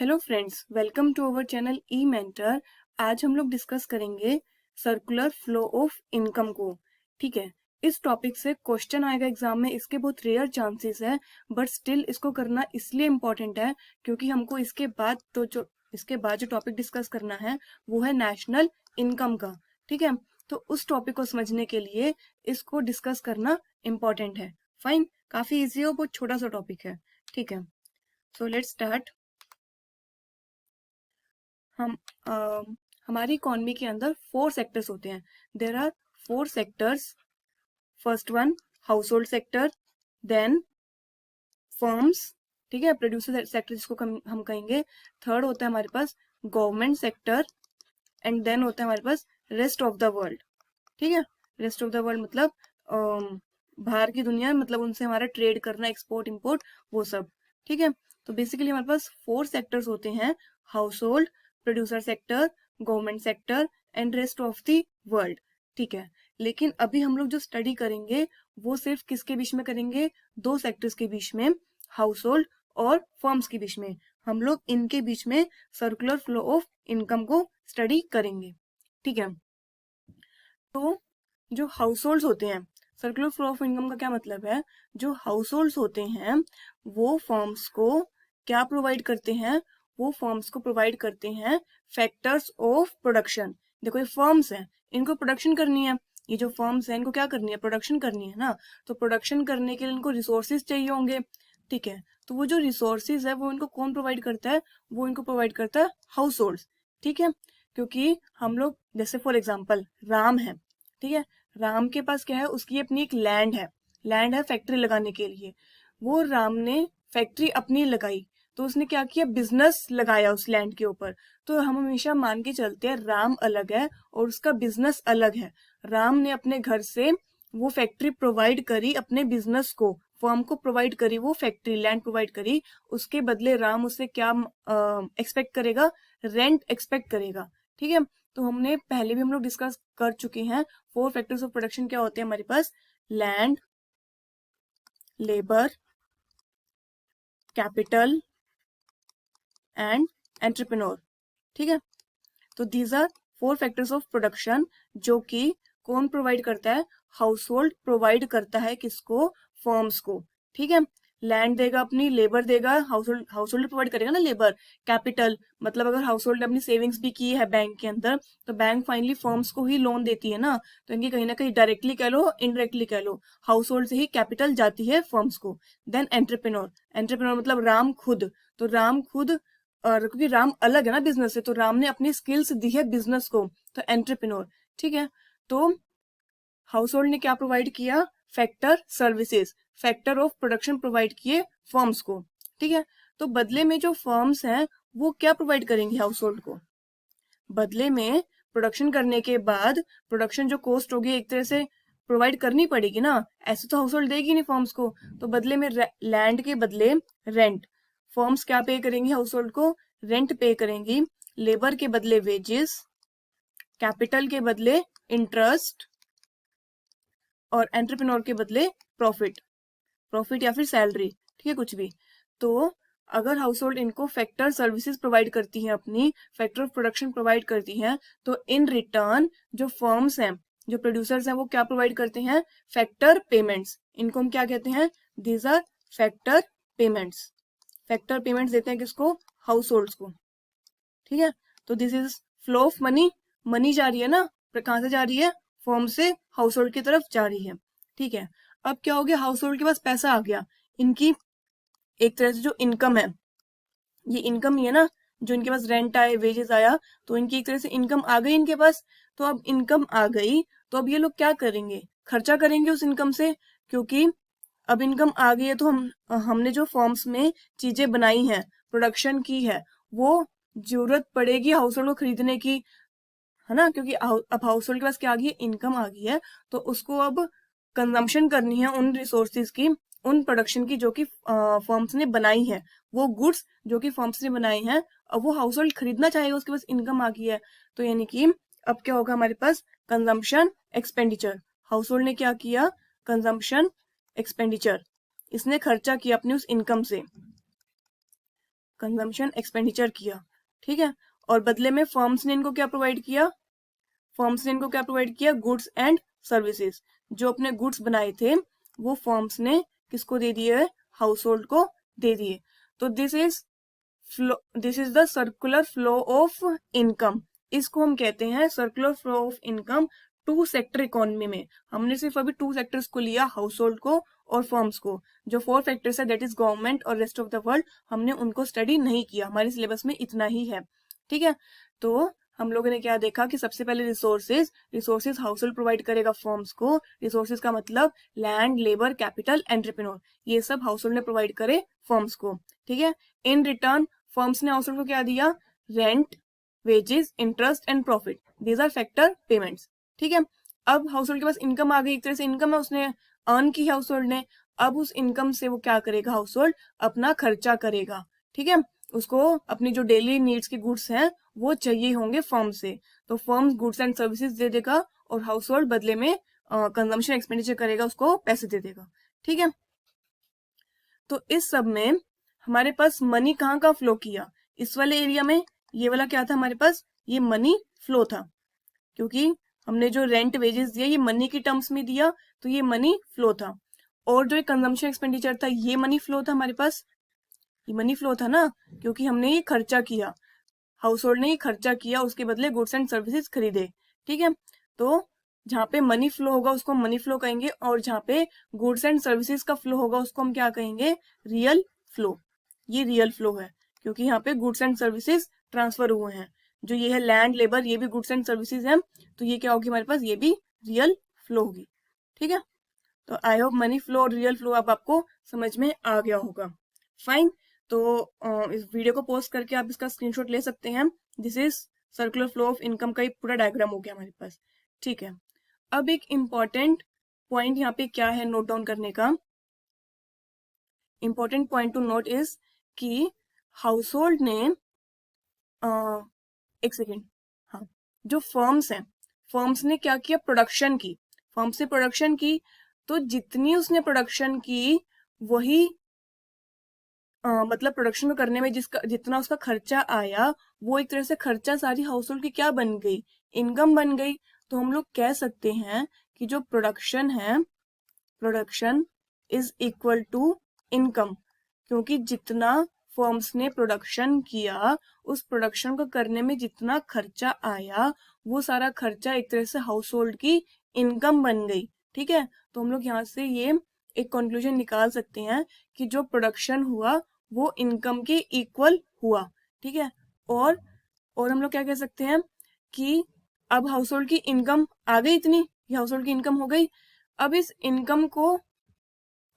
Hello friends, welcome to our channel E mentor. आज हम लोग डिस्कस करेंगे सर्कुलर फ्लो ऑफ इनकम को। ठीक है, इस टॉपिक से क्वेश्चन आएगा एग्जाम में। इसके बहुत रेयर चांसेस है, बट स्टिल इसको करना इसलिए इम्पोर्टेंट है क्योंकि हमको इसके बाद जो टॉपिक डिस्कस करना है वो है नेशनल इनकम का। ठीक है, तो उस टॉपिक को समझने के लिए इसको डिस्कस करना इम्पोर्टेंट है। फाइन, काफी इजी हो, बहुत छोटा सा टॉपिक है। ठीक है, सो लेट्स स्टार्ट। हम हमारी इकोनॉमी के अंदर 4 सेक्टर्स होते हैं। There are 4 sectors. First one household sector, then firms, ठीक है, प्रोड्यूसर सेक्टर जिसको हम कहेंगे। थर्ड होता है हमारे पास गवर्नमेंट सेक्टर, एंड देन होता है हमारे पास रेस्ट ऑफ द वर्ल्ड। ठीक है, रेस्ट ऑफ द वर्ल्ड मतलब बाहर की दुनिया, मतलब उनसे हमारा ट्रेड करना, एक्सपोर्ट इंपोर्ट, वो सब। ठीक है, तो बेसिकली हमारे पास 4 सेक्टर्स होते हैं: house hold, producer sector, government sector and rest of the world. ठीक है, लेकिन अभी हम लोग जो स्टडी करेंगे वो सिर्फ किसके बीच में करेंगे? 2 सेक्टर्स के बीच में, हाउस होल्ड और फर्म्स के बीच में। हम लोग इनके बीच में सर्कुलर फ्लो ऑफ इनकम को स्टडी करेंगे। ठीक है, तो जो हाउस होल्ड होते हैं, सर्कुलर फ्लो ऑफ इनकम का क्या मतलब है? जो हाउस होल्ड होते हैं वो फर्म्स को क्या प्रोवाइड करते हैं? वो फर्म्स को प्रोवाइड करते हैं फैक्टर्स ऑफ प्रोडक्शन। देखो, ये फर्म्स हैं, इनको प्रोडक्शन करनी है। ये जो फर्म्स हैं इनको क्या करनी है? प्रोडक्शन करनी है ना। तो प्रोडक्शन करने के लिए इनको रिसोर्सेज चाहिए होंगे। ठीक है, तो वो जो रिसोर्सेज है वो इनको कौन प्रोवाइड करता है? वो इनको प्रोवाइड करता है हाउस होल्ड। ठीक है, क्योंकि हम लोग जैसे फॉर एग्जाम्पल राम है। ठीक है, राम के पास क्या है? उसकी अपनी एक लैंड है फैक्ट्री लगाने के लिए। वो राम ने फैक्ट्री अपनी लगाई, तो उसने क्या किया? बिजनेस लगाया उस लैंड के ऊपर। तो हम हमेशा मान के चलते हैं राम अलग है और उसका बिजनेस अलग है। राम ने अपने घर से वो फैक्ट्री प्रोवाइड करी, अपने बिजनेस को, फर्म को प्रोवाइड करी, वो फैक्ट्री लैंड प्रोवाइड करी। उसके बदले राम उससे क्या एक्सपेक्ट करेगा? रेंट एक्सपेक्ट करेगा। ठीक है, तो हमने पहले भी हम लोग डिस्कस कर चुके हैं 4 फैक्टर्स ऑफ प्रोडक्शन क्या होते हैं हमारे पास: land, labour, capital and entrepreneur. ठीक है, तो these are 4 factors of production जो कि कौन प्रोवाइड करता है? हाउस होल्ड प्रोवाइड करता है किसको? फर्म्स को। ठीक है, लैंड देगा अपनी, लेबर देगा, हाउस होल्ड प्रोवाइड करेगा ना लेबर। कैपिटल मतलब अगर हाउस होल्ड ने अपनी सेविंग्स भी की है बैंक के अंदर, तो बैंक फाइनली फर्म्स को ही लोन देती है ना। तो इनकी कहीं ना कहीं डायरेक्टली कह लो, इनडायरेक्टली कह लो, हाउस होल्ड से ही कैपिटल जाती है फर्म्स को। देन एंटरप्रेन्योर मतलब राम खुद। तो राम खुद, और क्योंकि राम अलग है ना बिजनेस से, तो राम ने अपनी स्किल्स दी है बिजनेस को, तो एंटरप्रेन्योर। ठीक है, तो हाउस होल्ड ने क्या प्रोवाइड किया? Factor services, factor of production provide किए फर्म्स को। ठीक है, तो बदले में जो फर्म्स हैं वो क्या प्रोवाइड करेंगी हाउस होल्ड को? बदले में प्रोडक्शन करने के बाद प्रोडक्शन जो कॉस्ट होगी एक तरह से प्रोवाइड करनी पड़ेगी ना। ऐसे तो हाउस होल्ड देगी नहीं फर्म्स को। तो बदले में लैंड के बदले रेंट, फर्म्स क्या पे करेंगी हाउस होल्ड को? रेंट पे करेंगी। लेबर के बदले वेजेस, कैपिटल के बदले इंटरेस्ट, और एंटरप्रेन्योर के बदले प्रॉफिट या फिर सैलरी। ठीक है, कुछ भी। तो अगर हाउस होल्ड इनको फैक्टर सर्विसेज प्रोवाइड करती हैं, अपनी फैक्टर ऑफ प्रोडक्शन प्रोवाइड करती हैं, तो इन रिटर्न जो फर्म्स हैं, जो प्रोड्यूसर्स हैं, वो क्या प्रोवाइड करते हैं? Factor payments. इनको हम क्या कहते हैं? These are factor payments. Factor payments देते हैं किसको? हाउस होल्ड्स को। ठीक है, तो this is flow of money. Money जा रही है ना, कहाँ से जा रही है? फर्म से हाउस होल्ड की तरफ जा रही है। ठीक है, अब क्या हो गया? हाउस होल्ड के पास पैसा आ गया, इनकी एक तरह से जो इनकम है, ये इनकम ही है ना, जो इनके पास रेंट आए, वेजेस आया, तो इनकी एक तरह से इनकम आ गई इनके पास। तो अब इनकम आ गई, तो अब ये लोग क्या करेंगे? खर्चा करेंगे उस इनकम से, क्योंकि अब इनकम आ गई है। तो हमने जो फॉर्म्स में चीजें बनाई हैं, प्रोडक्शन की है, वो जरूरत पड़ेगी हाउस होल्ड को खरीदने की, है ना, क्योंकि अब हाउस होल्ड के पास क्या आ गई है? इनकम आ गई है। तो उसको अब कंजम्पशन करनी है उन रिसोर्सेज की, उन प्रोडक्शन की जो कि फर्म्स ने बनाई है, वो गुड्स जो कि फर्म्स ने बनाई हैं, अब वो हाउस होल्ड खरीदना चाहेगा, उसके पास इनकम आ गई है। तो यानी कि अब क्या होगा हमारे पास? Consumption expenditure. हाउस होल्ड ने क्या किया? कंजम्पशन एक्सपेंडिचर, इसने खर्चा किया अपनी उस इनकम से। कंजम्पशन एक्सपेंडिचर किया, ठीक है। और बदले में फर्म्स ने इनको क्या प्रोवाइड किया, फर्म्स ने इनको क्या प्रोवाइड किया, गुड्स एंड सर्विसेज। जो अपने गुड्स बनाए थे वो फर्म्स ने किसको दे दिए, हाउस होल्ड को दे दिए। तो this is the circular flow of income. इसको हम कहते हैं circular flow of income two sector economy में। हमने सिर्फ अभी टू सेक्टर्स को लिया, हाउस होल्ड को और फर्म्स को। जो फोर फैक्टर्स है दैट इज गवर्नमेंट और रेस्ट ऑफ द वर्ल्ड, हमने उनको स्टडी नहीं किया, हमारे सिलेबस में इतना ही है, ठीक है। तो हम लोगों ने क्या देखा कि सबसे पहले रिसोर्सेज हाउस होल्ड प्रोवाइड करेगा फर्म्स को। रिसोर्सेज का मतलब लैंड, लेबर, कैपिटल, एंटरप्रेन्योर, ये सब हाउस होल्ड ने प्रोवाइड करे फर्म्स को, ठीक है। इन रिटर्न फर्म्स ने हाउस होल्ड को क्या दिया, rent, wages, interest and profit, these are factor payments, ठीक है। अब हाउस होल्ड के पास इनकम आ गई, एक तरह से इनकम है, उसने अर्न की हाउस होल्ड ने। अब उस इनकम से वो क्या करेगा, हाउस होल्ड अपना खर्चा करेगा, ठीक है। उसको अपनी जो डेली नीड्स के गुड्स हैं वो चाहिए होंगे फर्म से, तो फर्म गुड्स एंड सर्विसेज दे देगा और हाउस होल्ड बदले में कंजम्पशन एक्सपेंडिचर करेगा, उसको पैसे दे देगा, ठीक है। तो इस सब में हमारे पास मनी कहाँ का फ्लो किया, इस वाले एरिया में ये वाला क्या था हमारे पास, ये मनी फ्लो था, क्योंकि हमने जो रेंट वेजेस दिया ये मनी की टर्म्स में दिया, तो ये मनी फ्लो था। और जो कंजम्पशन एक्सपेंडिचर था ये मनी फ्लो था हमारे पास, ये मनी फ्लो था ना, क्योंकि हमने ये खर्चा किया, हाउस होल्ड ने ये खर्चा किया, उसके बदले गुड्स एंड सर्विसेज खरीदे, ठीक है। तो जहाँ पे मनी फ्लो होगा उसको हम मनी फ्लो कहेंगे, और जहाँ पे गुड्स एंड सर्विसेज का फ्लो होगा उसको हम क्या कहेंगे, रियल फ्लो। ये रियल फ्लो है, क्योंकि यहाँ पे गुड्स एंड सर्विसेज ट्रांसफर हुए हैं। जो ये है लैंड, लेबर, ये भी गुड्स एंड सर्विसेज है, तो ये क्या होगी हमारे पास, ये भी रियल फ्लो होगी, ठीक है। तो आई होप मनी फ्लो और रियल फ्लो अब आपको समझ में आ गया होगा, फाइन। तो इस वीडियो को पोस्ट करके आप इसका स्क्रीनशॉट ले सकते हैं। This is circular flow of income का एक पूरा डायग्राम हो गया हमारे पास, ठीक है। अब एक इम्पॉर्टेंट पॉइंट यहाँ पे क्या है नोट डाउन करने का, important point two note is कि हाउस होल्ड ने एक सेकेंड, हाँ, जो फर्म्स हैं, फर्म्स ने क्या किया, प्रोडक्शन की, फर्म्स ने प्रोडक्शन की, तो जितनी उसने प्रोडक्शन की वही मतलब प्रोडक्शन को करने में जिसका जितना उसका खर्चा आया, वो एक तरह से खर्चा सारी हाउस होल्ड की क्या बन गई, इनकम बन गई। तो हम लोग कह सकते हैं कि जो प्रोडक्शन है, production is equal to income, क्योंकि जितना फर्म्स ने प्रोडक्शन किया, उस प्रोडक्शन को करने में जितना खर्चा आया, वो सारा खर्चा एक तरह से हाउस होल्ड की इनकम बन गई, ठीक है। तो हम लोग यहाँ से ये एक कंक्लूजन निकाल सकते हैं कि जो प्रोडक्शन हुआ वो इनकम के इक्वल हुआ, ठीक है। और हम लोग क्या कह सकते हैं कि अब हाउस होल्ड की इनकम आ गई, इतनी ये हाउस होल्ड की इनकम हो गई। अब इस इनकम को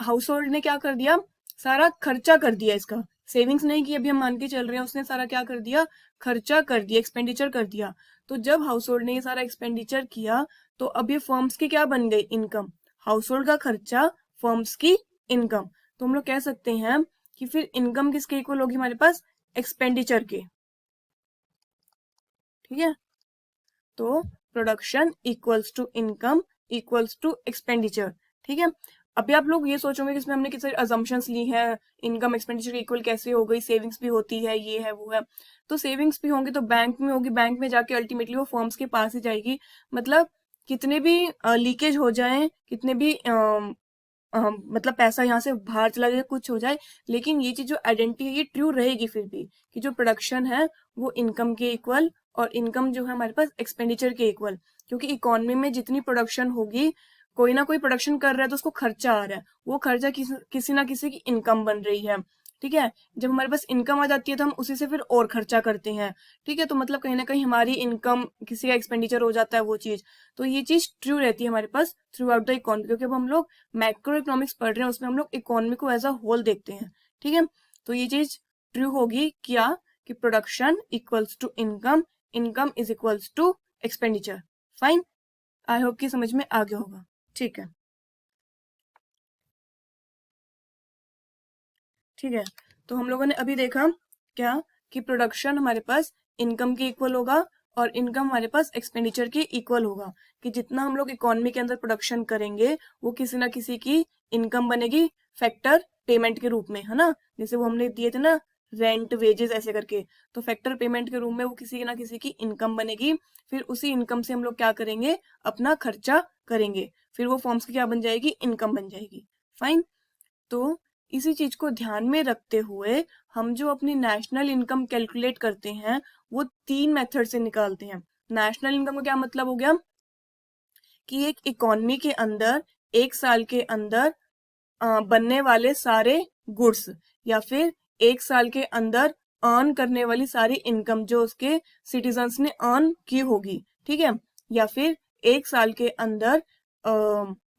हाउस होल्ड ने क्या कर दिया, सारा खर्चा कर दिया, इसका सेविंग्स नहीं की, अभी हम मान के चल रहे हैं, उसने सारा क्या कर दिया, खर्चा कर दिया, एक्सपेंडिचर कर दिया। तो जब हाउस होल्ड ने ये सारा एक्सपेंडिचर किया, तो अब ये फर्म्स की क्या बन गई, इनकम, हाउस होल्ड का खर्चा, फर्म्स की इनकम। तो हम लोग कह सकते हैं कि फिर इनकम किसके इक्वल होगी हमारे पास, एक्सपेंडिचर के, ठीक है। तो production equals to income equals to expenditure, ठीक है। अभी आप लोग ये सोचोगे कि इसमें हमने कितने अजम्पशंस ली हैं, इनकम एक्सपेंडिचर इक्वल कैसे हो गई, सेविंग्स भी होती है, ये है वो है। तो सेविंग्स भी होंगी तो बैंक में होगी, बैंक में जाके अल्टीमेटली वो फर्म्स के पास ही जाएगी। मतलब कितने भी लीकेज हो जाए, कितने भी मतलब पैसा यहाँ से बाहर चला जाए, कुछ हो जाए, लेकिन ये चीज जो आइडेंटिटी है ये ट्रू रहेगी फिर भी, कि जो प्रोडक्शन है वो इनकम के इक्वल और इनकम जो है हमारे पास एक्सपेंडिचर के इक्वल। क्योंकि इकोनॉमी में जितनी प्रोडक्शन होगी, कोई ना कोई प्रोडक्शन कर रहा है तो उसको खर्चा आ रहा है, वो खर्चा किसी ना किसी की इनकम बन रही है, ठीक है। जब हमारे पास इनकम आ जाती है तो हम उसी से फिर और खर्चा करते हैं, ठीक है। तो मतलब कहीं ना कहीं हमारी इनकम किसी का एक्सपेंडिचर हो जाता है वो चीज। तो ये चीज ट्रू रहती है हमारे pass through out the economy, क्योंकि अब हम लोग मैक्रो इकोनॉमिक्स पढ़ रहे हैं, उसमें हम लोग इकोनॉमी को एज अ होल देखते हैं, ठीक है। तो ये चीज ट्रू होगी क्या, कि production equals to income, income is equals to expenditure, fine. I hope कि समझ में आ गया होगा, ठीक है, ठीक है। तो हम लोगों ने अभी देखा क्या, कि प्रोडक्शन हमारे पास इनकम के इक्वल होगा और इनकम हमारे पास एक्सपेंडिचर के इक्वल होगा, कि जितना हम लोग इकोनॉमी के अंदर प्रोडक्शन करेंगे वो किसी ना किसी की इनकम बनेगी, फैक्टर पेमेंट के रूप में, है ना। जैसे वो हमने दिए थे ना, रेंट, वेजेस ऐसे करके। तो फैक्टर पेमेंट के रूप में वो किसी ना किसी की इनकम बनेगी, फिर उसी इनकम से हम लोग क्या करेंगे, अपना खर्चा करेंगे, फिर वो फॉर्म्स की क्या बन जाएगी, इनकम बन जाएगी। फाइन। तो इसी चीज को ध्यान में रखते हुए हम जो अपनी नेशनल इनकम कैलकुलेट करते हैं वो 3 मेथड से निकालते हैं। नेशनल इनकम का क्या मतलब हो गया कि एक इकोनॉमी के अंदर एक साल के अंदर बनने वाले सारे गुड्स, या फिर एक साल के अंदर अर्न करने वाली सारी इनकम जो उसके सिटीजन्स ने अर्न की होगी, ठीक है, या फिर एक साल के अंदर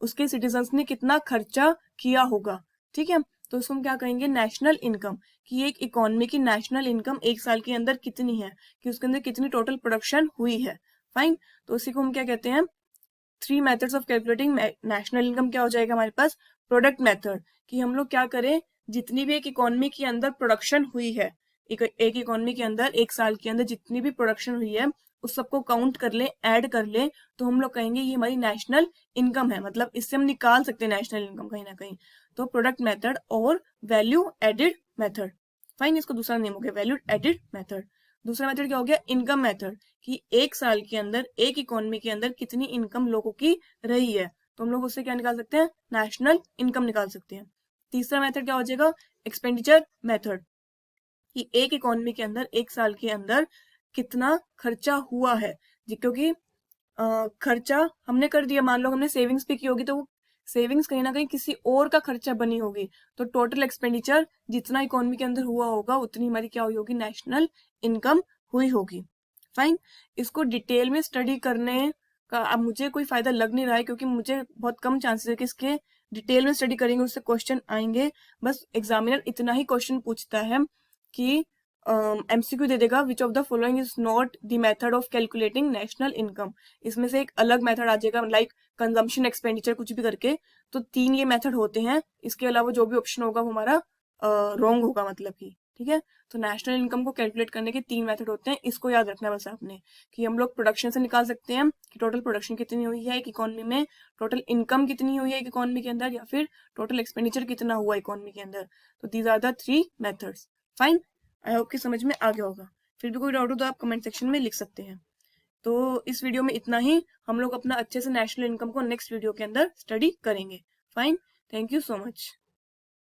उसके सिटीजन्स ने कितना खर्चा किया होगा, ठीक है। तो उसको हम क्या कहेंगे, नेशनल इनकम, कि एक इकोनॉमी की नेशनल इनकम एक साल के अंदर कितनी है, कि उसके अंदर कितनी टोटल प्रोडक्शन हुई है। फाइन। तो उसी को हम क्या कहते हैं, 3 methods of calculating national income. क्या हो जाएगा हमारे पास, प्रोडक्ट मेथड, कि हम लोग क्या करें, जितनी भी एक इकोनॉमी के अंदर प्रोडक्शन हुई है, एक इकोनॉमी के अंदर एक साल के अंदर जितनी भी प्रोडक्शन हुई है उस सबको काउंट कर ले, ऐड कर ले, तो हम लोग कहेंगे ये हमारी नेशनल इनकम है, मतलब इससे हम निकाल सकते हैं नेशनल इनकम कहीं ना कहीं। तो प्रोडक्ट मेथड और वैल्यू एडिड मेथड। फाइन, इसको दूसरा नेम हो गया वैल्यू एडिड मेथड। दूसरा मेथड क्या हो गया, इनकम मेथड, कि एक साल के अंदर एक इकोनॉमी के अंदर कितनी इनकम लोगों की रही है, तो हम लोग उससे क्या निकाल सकते हैं, नेशनल इनकम निकाल सकते हैं। तीसरा मेथड क्या हो जाएगा, एक्सपेंडिचर मेथड, कि एक इकोनॉमी के अंदर एक साल के अंदर कितना खर्चा हुआ है, क्योंकि खर्चा हमने कर दिया, मान लो हमने सेविंग्स भी की होगी, तो वो सेविंग्स कहीं ना कहीं किसी और का खर्चा बनी होगी, तो टोटल एक्सपेंडिचर जितना इकोनॉमी के अंदर हुआ होगा उतनी हमारी क्या हुई होगी, नेशनल इनकम हुई होगी। फाइन। इसको डिटेल में स्टडी करने का अब मुझे कोई फायदा लग नहीं रहा है, क्योंकि मुझे बहुत कम चांसेस है कि इसके डिटेल में स्टडी करेंगे उससे क्वेश्चन आएंगे। बस एग्जामिनर इतना ही क्वेश्चन पूछता है कि एमसीक्यू दे देगा, which of the following is not the method of calculating national income. इसमें से एक अलग मेथड आ जाएगा, लाइक कंजम्पशन एक्सपेंडिचर कुछ भी करके। तो 3 ये मेथड होते हैं, इसके अलावा जो भी ऑप्शन होगा वो हमारा रॉन्ग होगा, मतलब कि, ठीक है। तो नेशनल इनकम को कैलकुलेट करने के 3 मेथड होते हैं, इसको याद रखना है बस आपने, कि हम लोग प्रोडक्शन से निकाल सकते हैं कि टोटल प्रोडक्शन कितनी हुई है एक इकोनॉमी में, टोटल इनकम कितनी हुई है एक इकोनॉमी के अंदर, या फिर टोटल एक्सपेंडिचर कितना हुआ इकोनॉमी के अंदर। तो these are the 3 methods. Fine, I hope कि समझ में आ गया होगा। फिर भी कोई डाउट हो तो आप कमेंट सेक्शन में लिख सकते हैं। तो इस वीडियो में इतना ही, हम लोग अपना अच्छे से नेशनल इनकम को नेक्स्ट वीडियो के अंदर स्टडी करेंगे। Fine, thank you so much.